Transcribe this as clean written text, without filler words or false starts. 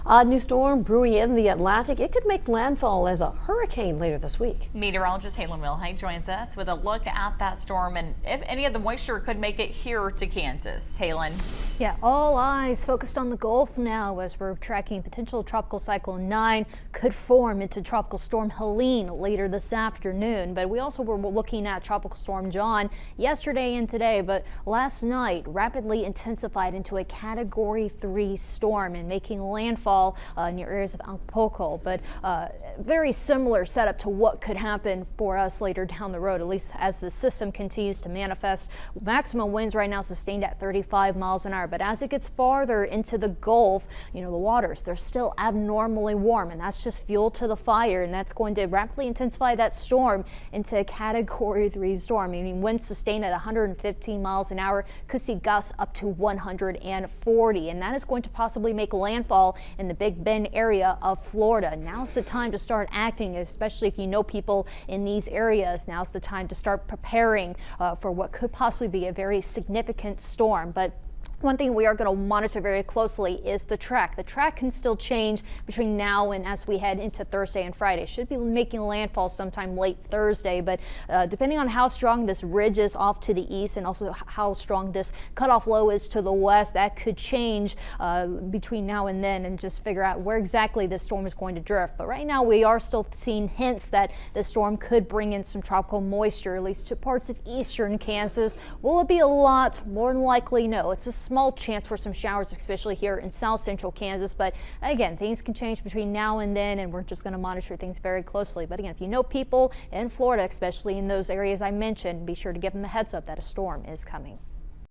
A new storm brewing in the Atlantic. It could make landfall as a hurricane later this week. Meteorologist Halen Wilhite joins us with a look at that storm and if any of the moisture could make it here to Kansas. Halen. Yeah, all eyes focused on the Gulf now as we're tracking potential Tropical Cyclone 9 could form into Tropical Storm Helene later this afternoon. But we also were looking at Tropical Storm John yesterday and today, but last night rapidly intensified into a Category 3 storm and making landfall near areas of Acapulco, but very similar setup to what could happen for us later down the road, at least as the system continues to manifest. Maximum winds right now sustained at 35 miles an hour, but as it gets farther into the Gulf, the waters, they're still abnormally warm, and that's just fuel to the fire, and that's going to rapidly intensify that storm into a Category 3 storm, meaning winds sustained at 115 miles an hour, could see gusts up to 140, and that is going to possibly make landfall in the Big Bend area of Florida. Now's the time to start acting, especially if you know people in these areas. Now's the time to start preparing for what could possibly be a very significant storm. But one thing we are going to monitor very closely is the track. The track can still change between now and as we head into Thursday and Friday. Should be making landfall sometime late Thursday, but depending on how strong this ridge is off to the east and also how strong this cutoff low is to the west, that could change between now and then, and just figure out where exactly this storm is going to drift. But right now we are still seeing hints that the storm could bring in some tropical moisture, at least to parts of eastern Kansas. Will it be a lot? More than likely no. It's a small chance for some showers, especially here in south central Kansas. But again, things can change between now and then, and we're just going to monitor things very closely. But again, if you know people in Florida, especially in those areas I mentioned, be sure to give them a heads up that a storm is coming.